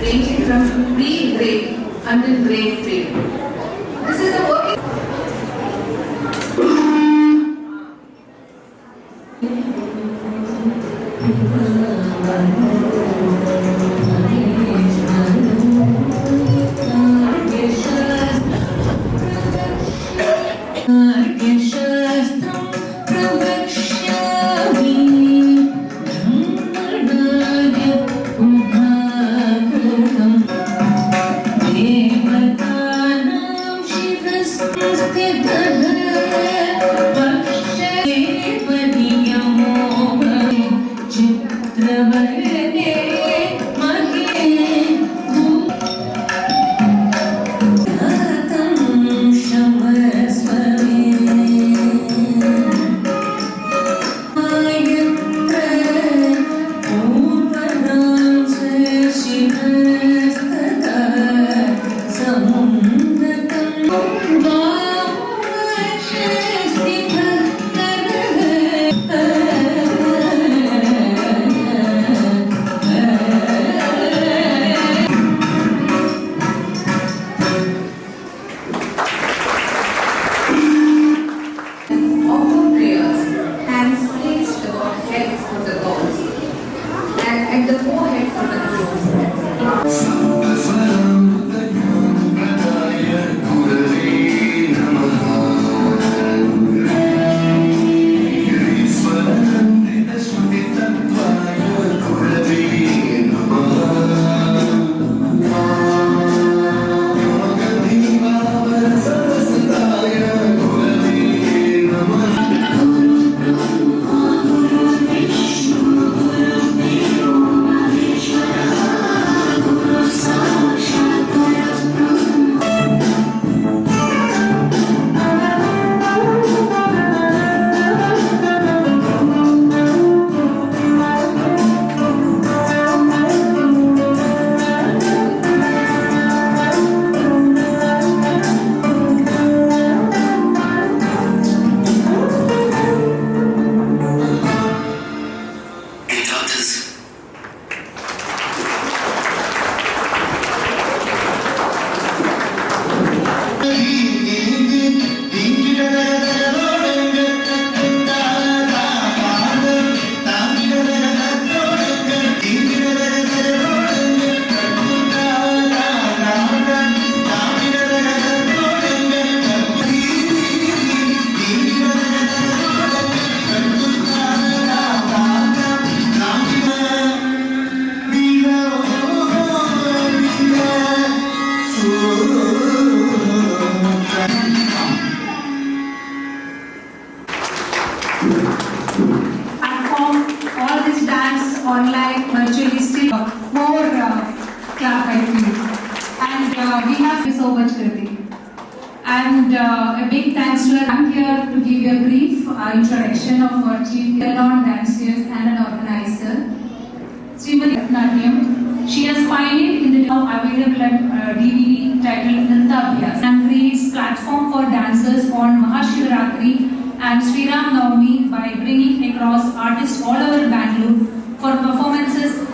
ranging from pre-grade until grade 3. This is the working. And the forehead for the clothes. Online, virtually, still more club, I feel. And we have so much Kriti. And a big thanks to her. I'm here to give you a brief introduction of our chief dancers and an organizer, Srimati Natyam. She has pioneered in the now available DVD titled Nritta Abhyas and creates platform for dancers on Mahashivratri and Sri Ram Navami by bringing across artists all over Bangalore for performances.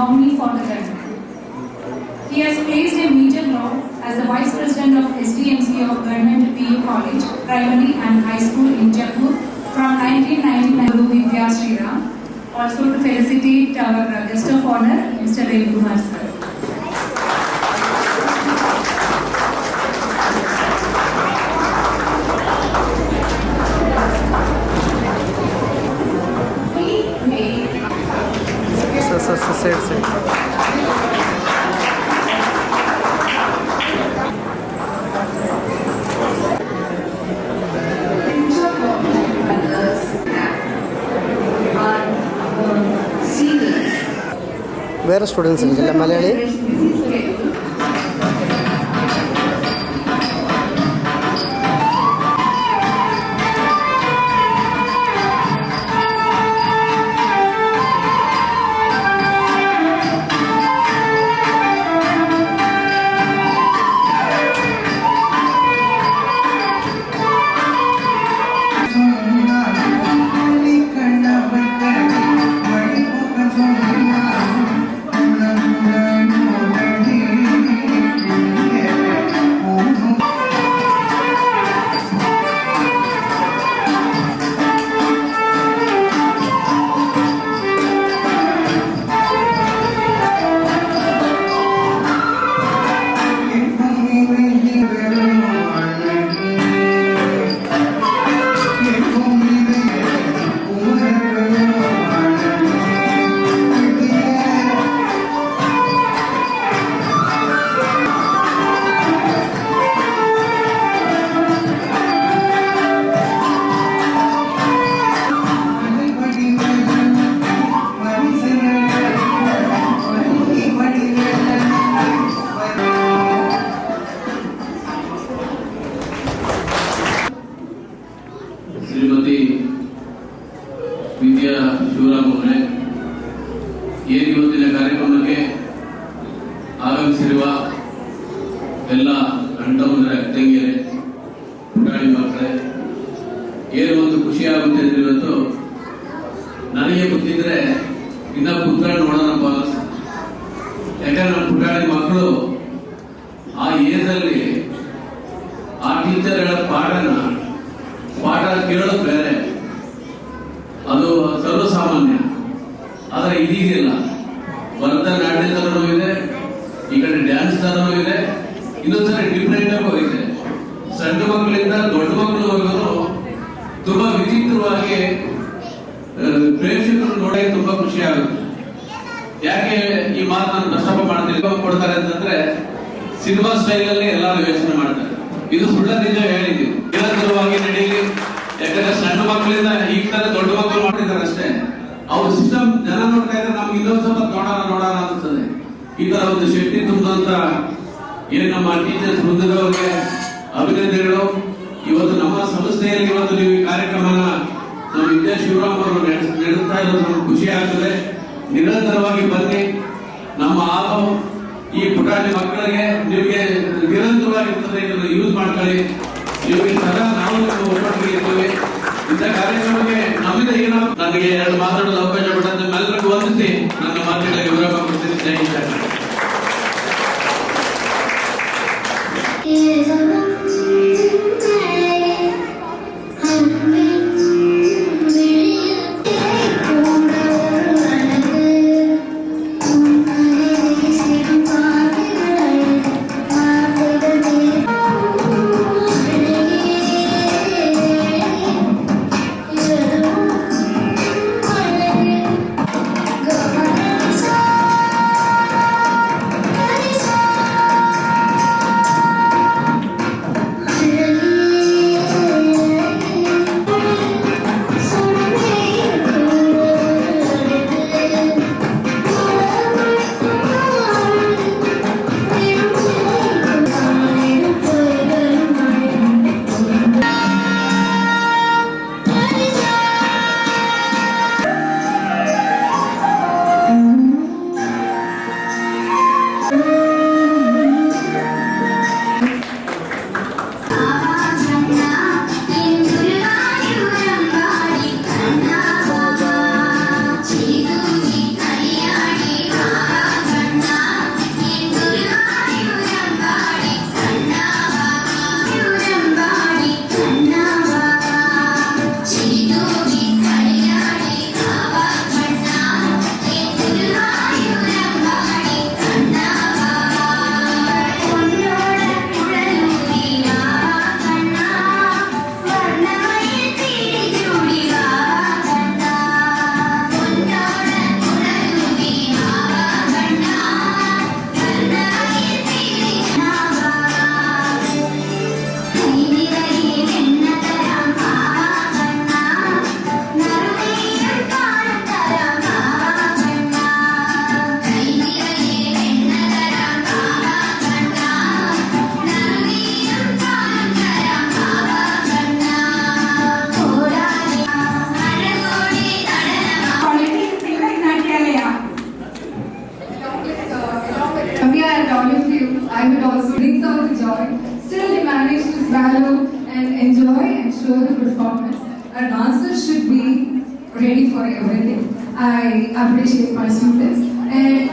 nominee for the government. He has placed a major role as the Vice President of SDMC of Government PU College, Primary and High School in Jaipur from 1999 to Vidya Sriram. Also to felicitate our guest of honor, Mr. Ravi Kumar sir. Side. വേറെ students ഉണ്ടല്ലേ മലയാളി? श्रीमती विद्या शिवराम ಅವರೇ ಏನು ಇವತ್ತಿನ ಕಾರ್ಯಕ್ರಮಕ್ಕೆ ಆಗಮಿಸಿರುವ ಎಲ್ಲ ಅಣ್ಣತಮ್ಮಂದಿರ ತಂಗಿಯರೇ ಪುಟಾಣಿ ಮಕ್ಕಳೇ ಏನು ಒಂದು ಖುಷಿ ಆಗುತ್ತೆ ಅಂದ್ರೆ ಇವತ್ತು ನನಗೆ ಗೊತ್ತಿದ್ರೆ ಇನ್ನ ಪುತ್ರ ನೋಡೋಣಪ್ಪ ಯಾಕಂದ್ರೆ ನಮ್ಮ ಪುಟಾಣಿ ಮಕ್ಕಳು ಆ ಏಜಲ್ಲಿ ಆ ಟೀಚರ್ ಹೇಳೋ ಪಾಠ ಕೇಳೋದು ಬೇರೆ, ಅದು ಸರ್ವಸಾಮಾನ್ಯ. ಆದರೆ ಇದೀಗಿಲ್ಲ, ಭರತನಾಟ್ಯ ತರನೂ ಇದೆ, ಈ ಕಡೆ ಡ್ಯಾನ್ಸ್ ತರನೂ ಇದೆ, ಇನ್ನೊಂದ್ಸರಿ ಡಿಫ್ರೆಂಟ್ ಆಗಿ ಹೋಗಿದೆ. ಸಣ್ಣ ಮಕ್ಕಳಿಂದ ದೊಡ್ಡ ಮಕ್ಕಳವರೆಗೂ ತುಂಬಾ ವಿಚಿತ್ರವಾಗಿ ಪ್ರೇಕ್ಷಕರು ನೋಡಿ ತುಂಬಾ ಖುಷಿ ಆಗುತ್ತೆ. ಯಾಕೆ ಈ ಮಾತು ನಾನು ಪ್ರಸ್ತಾಪ ಮಾಡ್ತೀನಿ ಕೊಡ್ತಾರೆ ಅಂತಂದ್ರೆ, ಸಿನಿಮಾ ಸ್ಟೈಲ್ ಅಲ್ಲಿ ಎಲ್ಲರೂ ಯೋಚನೆ ಮಾಡ್ತಾರೆ. ಇದು ಸುಳ್ಳ ನಿಜ ಹೇಳಿದ್ದೀವಿ, ನಿರಂತರವಾಗಿ ನಡೀಲಿ. ಯಾಕಂದ್ರೆ ಸಣ್ಣ ಮಕ್ಕಳಿಂದ ಈಗ ತರ ದೊಡ್ಡ ಮಕ್ಕಳು ಮಾಡ್ತಿದ್ದಾರೆ ಅಷ್ಟೇ. ಅವ್ರ ಸಿಸ್ಟಮ್ ಜನ ನೋಡ್ತಾ ಇದ್ರೆ ನಮ್ಗೆ ಇನ್ನೊಂದ್ ಸ್ವಲ್ಪ ನೋಡೋಣ ಅನಿಸ್ತದೆ. ಈ ತರ ಒಂದು ಶಕ್ತಿ ತುಂಬಿದಂತ ಏನು ನಮ್ಮ ಟೀಚರ್ಸ್ ವೃಂದದವರಿಗೆ ಅಭಿನಂದನೆಗಳು. ಇವತ್ತು ನಮ್ಮ ಸಂಸ್ಥೆಯಲ್ಲಿ ಇವತ್ತು ನೀವು ಈ ಕಾರ್ಯಕ್ರಮನ ನಮ್ಮ ವಿದ್ಯಾ ಶಿವರಾಮ್ ಅವರು ನಡೆಸ್ತಾ ಇರೋದು ನಮ್ಗೆ ಖುಷಿ ಆಗ್ತದೆ. ನಿರಂತರವಾಗಿ ಬನ್ನಿ. ನಮ್ಮ ಆಲೋ ಈ ಪುಟಾಣಿ ಮಕ್ಕಳಿಗೆ ನಿಮಗೆ ನಿರಂತರವಾಗಿ ಇರ್ತದೆ, ಇದನ್ನು ಯೂಸ್ ಮಾಡ್ಕೊಳ್ಳಿ. ನಿಮಗೆ ಸದಾ ನಾವು ಒಬ್ಬಟ್ಟಿಗೆ ಇರ್ತೇವೆ. ಇಂಥ ಕಾರ್ಯಕ್ರಮಕ್ಕೆ ನಮ್ಮಿಂದ ಏನೋ ನನಗೆ ಎರಡು ಮಾತಾಡಲು ಅವಕಾಶ ಕೊಟ್ಟಂತ ನಿಮ್ಮೆಲ್ಲರಿಗೂ ವಂದಿಸಿ ನನ್ನ ಮಾತುಗಳಿಗೆ ವಿರಾಮ ಕೊಡ್ತೀನಿ. ಜೈ Hind. dancers should be ready for everything. I appreciate my students and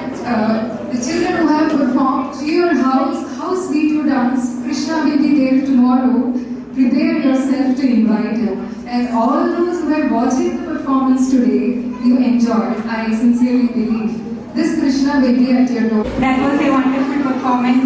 the children who have performed to your how sweet you dance. Krishna will be there tomorrow. Prepare yourself to invite him. And all those who are watching the performance today, you enjoyed. I sincerely believe this Krishna will be at your door. That was a wonderful performance,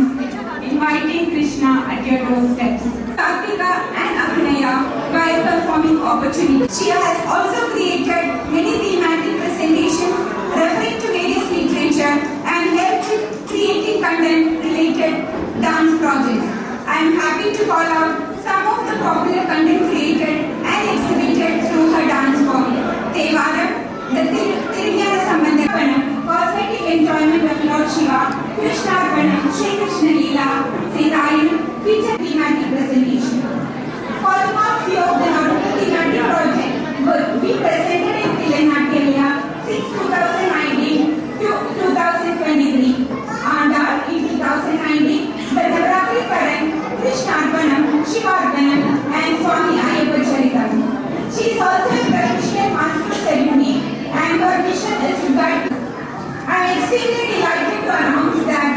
inviting Krishna at your doorsteps. Kartika and Abhinaya while performing opportunity. She has also created many thematic presentations referring to various literature and helped with creating content related dance projects. I am happy to call out some of the popular content created and exhibited through her dance form. Tevaram, the Tirunjana Sambandhanam, cosmetic enjoyment of Lord Shiva, Krishna Arpanam, Shri Krishna Leela, Sitayan, featured thematic presentation. For the mark few of the notable thematic project will be presented in Telanatya since 2019 to 2023. Andar in 2019, the Navratri Paran, Krishna Arpanam, Shiva Arpanam, and Swami Ayyappa Charitam. She is also a professional master of ceremony and her mission is to guide. I am extremely delighted to announce that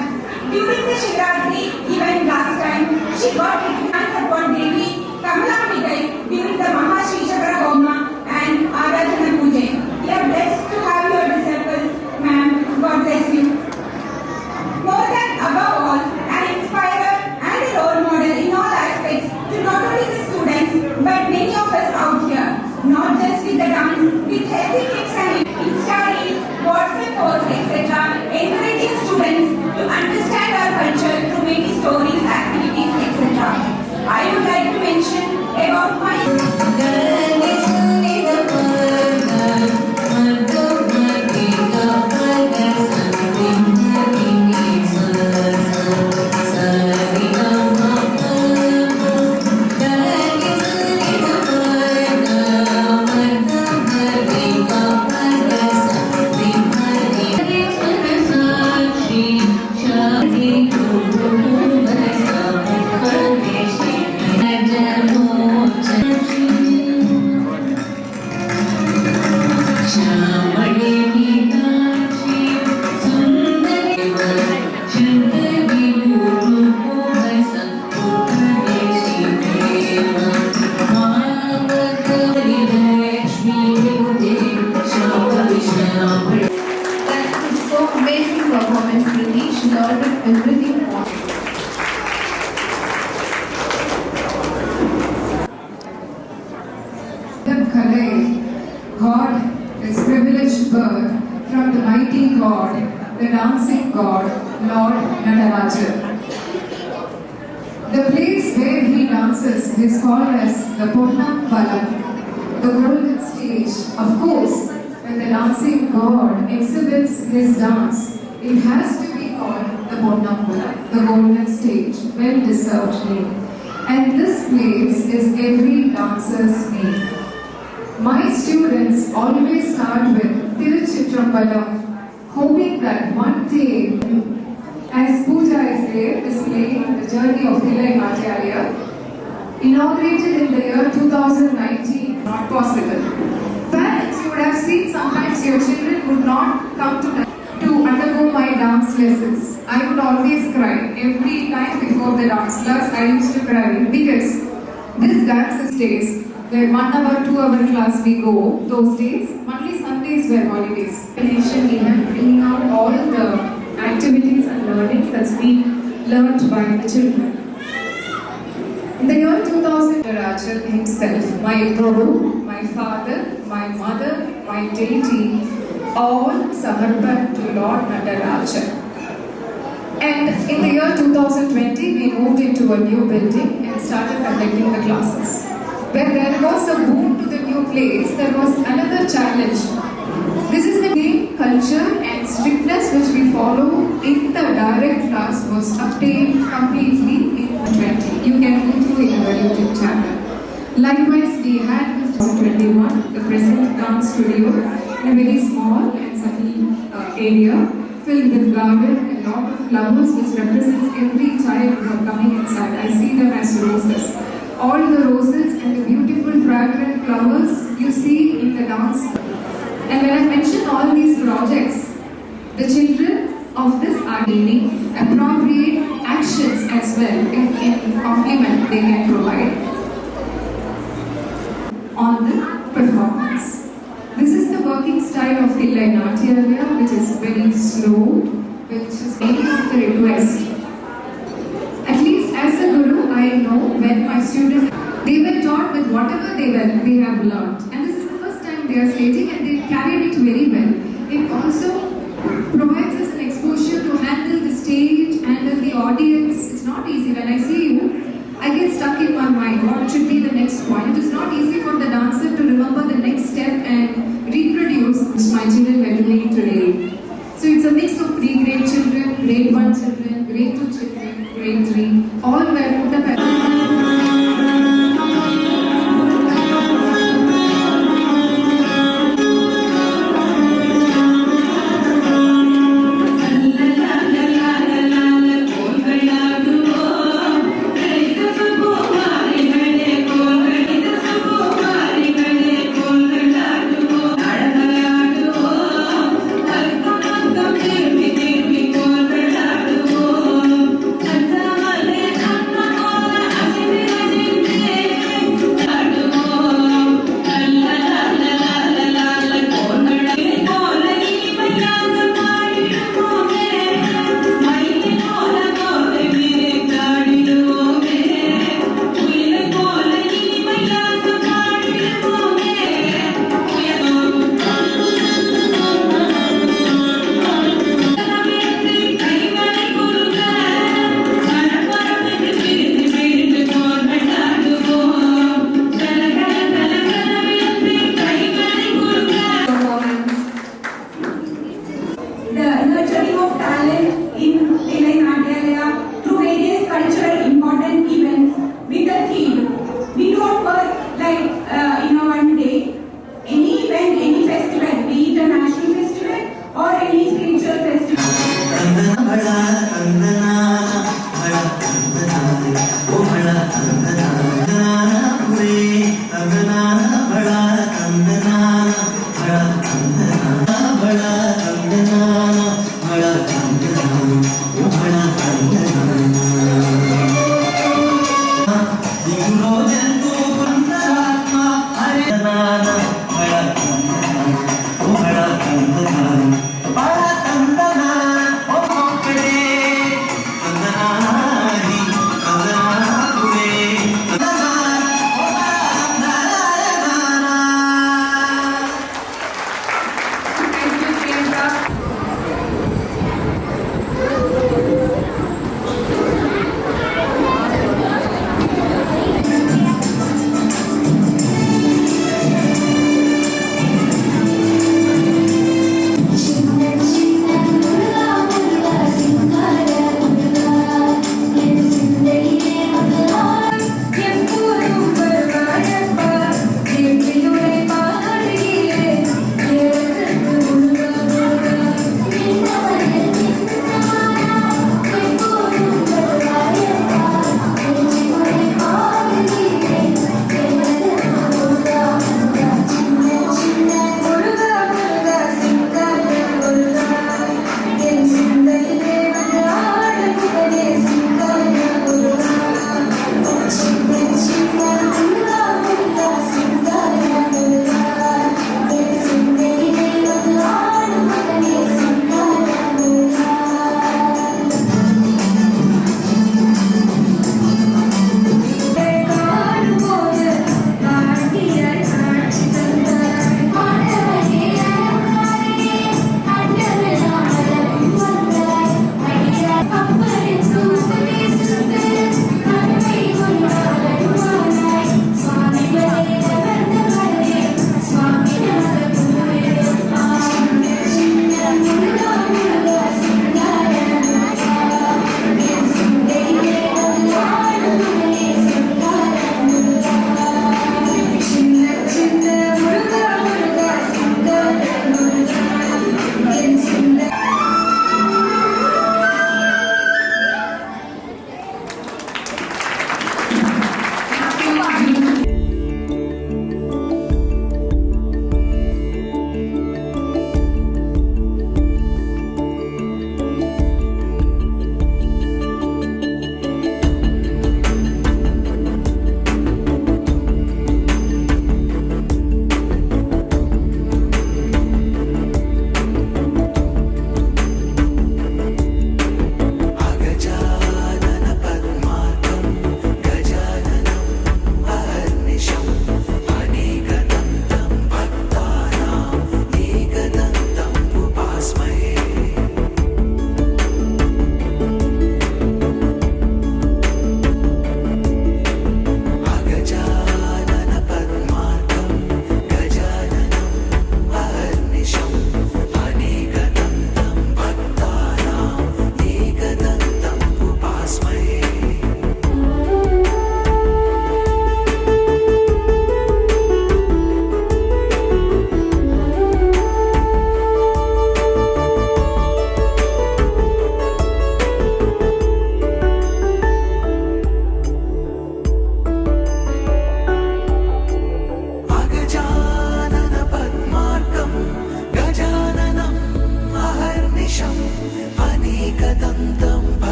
during the Shivratri event last time, she got recognized upon Devi Kamalambikai during the Mahashri Chakra Homa and Aradhana Puja. We are blessed to have your disciples, ma'am. God bless you. More than above all, an inspirer and a role model in all aspects to not only the students but many of us out here. Not just with the dance, with healthy tips and Insta reels, WhatsApp posts, etc. Encouraging students to understand our culture through many stories, activities, etc. I would like to mention about my God is privileged birth from the mighty God, the dancing God, Lord Nataraja. The place where he dances is called as the Purnam Balam, the golden stage. Of course, when the dancing God exhibits his dance, it has to be called the Purnam Balam, the golden stage, well-deserved name. And this place is every dancer's name. My students always start with Tiruchitrambalam, hoping that one day, as Pooja is there displaying the journey of Thillai Acharya, inaugurated in the year 2019, not possible. Parents, you would have seen sometimes your children would not come to undergo my dance lessons. I would always cry. Every time before the dance class, I used to cry because this dance days, where 1 hour, 2 hour class we go, those days, only Sundays were holidays. In addition, we have bringing out all the activities and learnings that's been learned by the children. In the year 2000, Rajal himself, my guru, my father, my mother, my deity, all samarpan to Lord Nataraja. And in the year 2020, we moved into a new building and started conducting the classes. When there was a boom to the new place, there was another challenge. This is the same culture and strictness which we follow in the direct class was obtained completely in 2020. You can go through in our YouTube channel. Likewise, we had in 2021 the present dance studio in a very small and sunny area filled with garden and lot of flowers which represents every child who are coming inside. I see them as roses. all the roses and the beautiful fragrant flowers you see in the dance. And when I mention all these projects, the children of this are needing appropriate actions as well in complement they can provide on the performance. This is the working style of the Natya, which is very slow, which is many of the request. At least as a guru, I know when my students, they were taught with whatever they have learned. And this is the first time they are stating and they carried it very well. It also provides us an exposure to handle the stage, handle the audience. It's not easy. When I see you, I get stuck in my mind. What should be the next point? It is not easy for the dancer to remember the next step and reproduce which my children were doing today. So it's a mix of pre-grade children, grade 1 children, grade 2 children, grade 3, all were put up at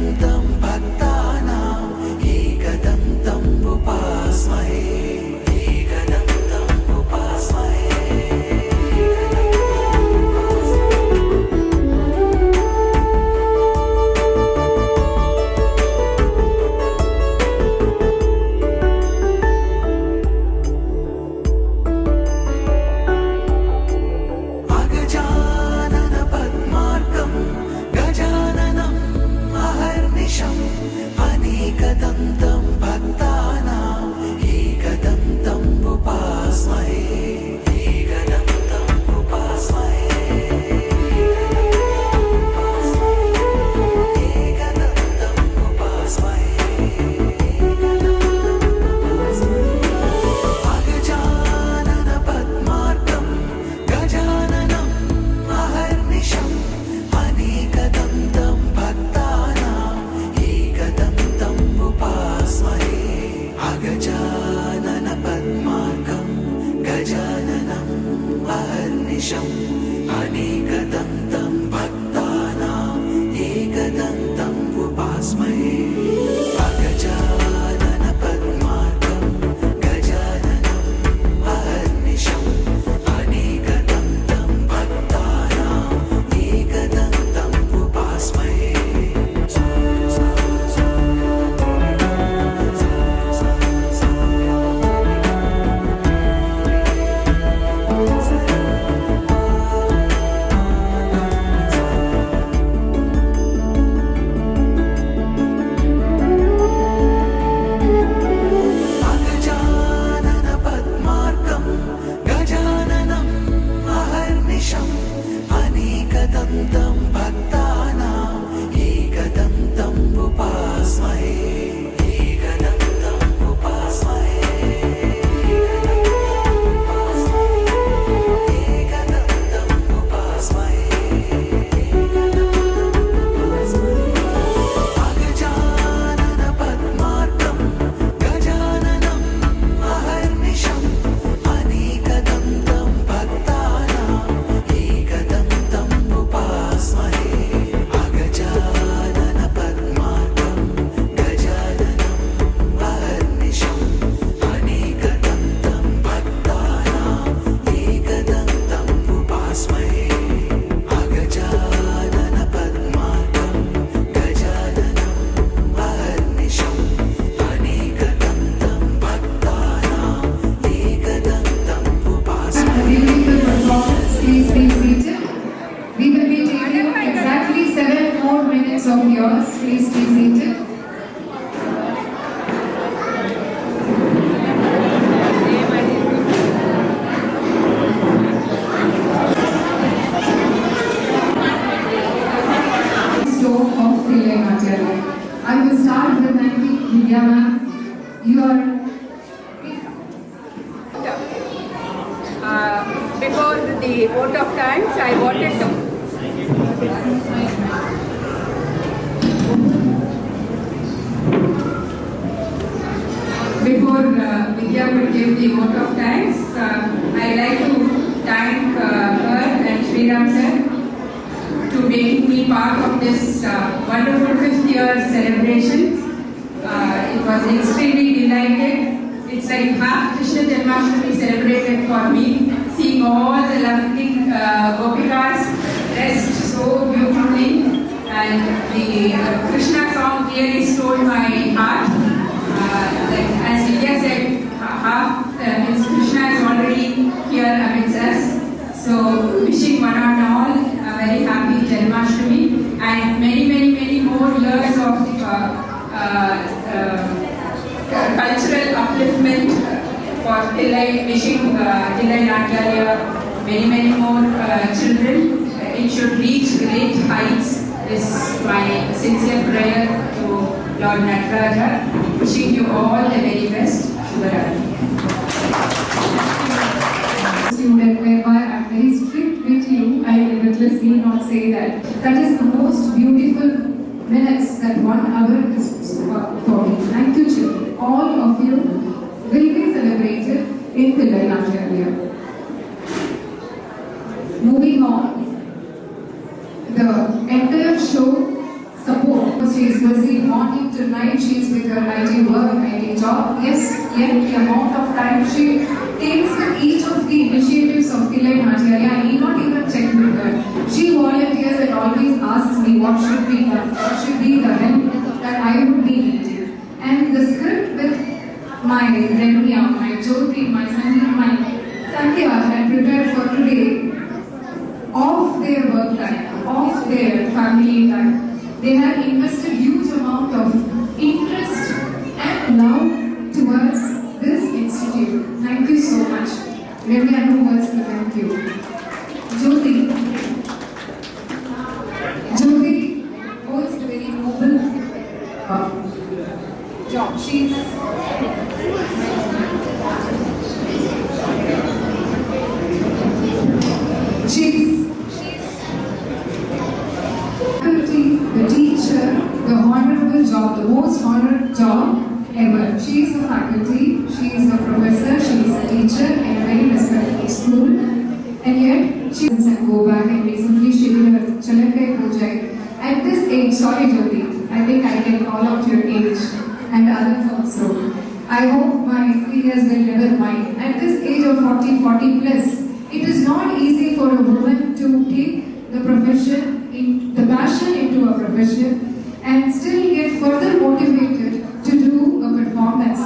एकदन्तं भक्तानां एकदन्तम् उपास्महे एकदन्तम् उपास्महे अगजानन पद्मार्कं गजाननम् अहर्निशम् अनेकदन्तं भक्तानाम् एकदन्तम् उपास्महे एकदन्तम् उपास्महे एकदन्तम् उपास्महे अगजानन पद्मार्कं गजाननम् अहर्निशम् अनेकदन्तं भक्तानाम् एकदन्तम् उपास्महे अगजानन पद्मार्कं गजाननम् अहर्निशम् अनेकदन्तं भक्तानाम् एकदन्तम् उपास्महे अगजानन पद्मार्कं गजाननम् अहर्निशम् अनेकदन्तं भक्तानाम् एकदन्तम् उपास्महे अगजानन पद्मार्कं गजाननम् अहर्निशम् अनेकदन्तं भक्तानाम् एकदन्तम् उपास्महे एकदन्तम् उपास्महे एकदन्तम् उपास्महे अगजानन पद्मार्कं गजाननम् अहर्निशम् अनेकदन्तं भक्तानाम् एकदन्तम् उपास्महे अगजानन पद्मार्कं गजाननम् अहर्निशम् अनेकदन्तं भक्तानाम् एकदन्तम् उपास्महे अगजानन पद्मार्कं गजाननम् अहर्निशम् अनेकदन्तं भक्तानाम् एकदन्तम् उपास्महे Beautiful performance. Please be seated. We will be taking exactly 7 more minutes of yours. Please be seated. Stone of Pillai Material. I will start with thanking Vidya ma'am. You are Before the vote of thanks, I wanted to. Before Vidya would give the vote of thanks, I'd like to thank her and Sriram sir to making me part of this wonderful 5th year celebration. It was extremely delighted. It's like half Krishna Janmashtami celebrated for me, seeing all the lovely Gopikas dressed so beautifully, and the Krishna song really stole my heart. Like, as Vidya said, half means Krishna is already here amidst us. So wishing one and all a very happy Janmashtami and many more years of cultural upliftment for Pillai, wishing Pillai Natyalaya many more children. It should reach great heights is my sincere prayer to Lord Nataraja. Wishing you all the very best. Shubharati. Student whereby I'm very strict with you, I will needlessly not say that. That is the most beautiful minutes that 1 hour is for me. Thank you, children. All of you will be celebrated in Pillai Natyalaya. Moving on, the entire show support was she is busy morning to night. She is with her IT work, IT job. Yes, yet the amount of time she takes with each of the initiatives of Kilai Acharya, I need not even check with her. She volunteers and always asks me what should be done, what should be the help that I would be needing. And the script with my Remya, my Jyoti, my Sangeet, my Sandhya had prepared for today of their work time, of their family time. They have invested huge amount of interest and love towards this institute. Thank you so much. Remya, no words to thank you. Jyoti holds a very noble job. She's faculty, the teacher, the honorable job, the most honored job ever. She is a faculty, she is a professor, she is a teacher in a very respectful school, and yet she doesn't go back. And recently she did her Chalakai project. At this age, sorry Jyoti, I think I can call out your age and others also. I hope my seniors will never mind. At this age of 40 plus, it is not easy for a woman to take the profession, the passion into a profession, and still get further motivated to do a performance,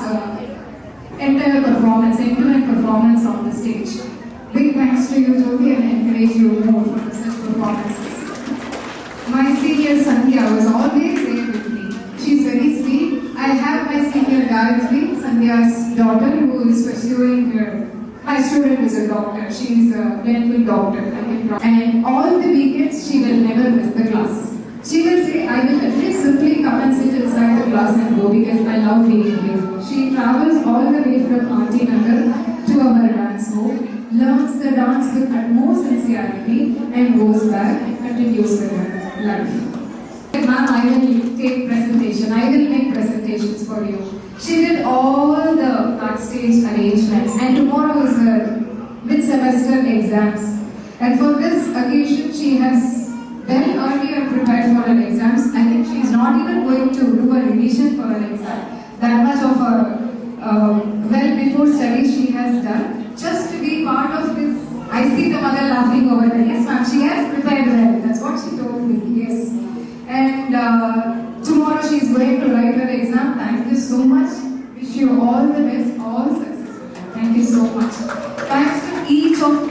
entire performance, end-to-end performance on the stage. Big thanks to you, Jyoti, and encourage you more for such performances. My senior Sandhya was always there with me. She's very sweet. I have my senior Gayatri, Sandhya's daughter, who is pursuing her. My student is a doctor. She is a dental doctor. And all the weekends she will never miss the class. She will say, I will at least simply come and sit inside the class and go because I love being here. She travels all the way from Aunty Nagar to our dance home, learns the dance with utmost sincerity, and goes back and continues with her life. Ma'am, I will take presentation. I will make presentations for you. She did all the backstage arrangements, and tomorrow is her mid-semester exams. And for this occasion, she has well earlier prepared for her exams. I think she is not even going to do a revision for her exam. That much of a well before studies she has done, just to be part of this. I see the mother laughing over there. Yes, ma'am, she has prepared well. That's what she told me. Yes. And tomorrow she is going to write her exam. Thank you so much. Wish you all the best, all success. Thank you so much. Thanks to each of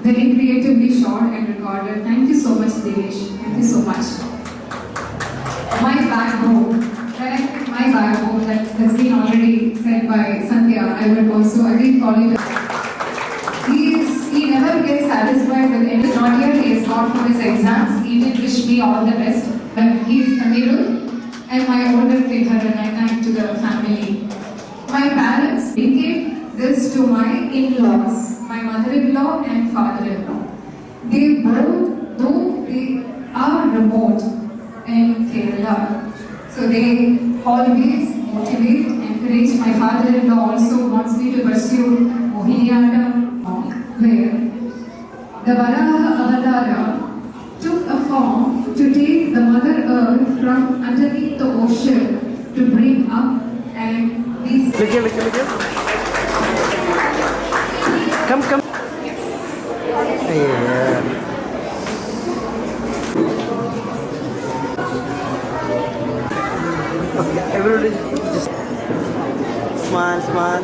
very creatively shot and recorded. Thank you so much, Devesh. Thank you so much. My backbone. When I say my backbone, that's been already said by Sandhya, I would also again call it. He never gets satisfied with any. Not here. He has gone for his exams. He did wish me all the best. But he is Amirul and my older kid, and I thank to the family. My parents gave this to my in-laws, my mother-in-law and father-in-law. They both, though they are remote in Kerala, so they always motivate, encourage. My father-in-law also wants me to pursue Mohiniyattam, where the Varaha Avadara took a form to take the Mother Earth from underneath the ocean to bring up and be. Look here. Come. Yeah. Okay, everybody just smile.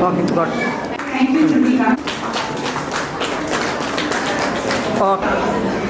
Okay, got it. Thank you, Jyotika. Okay.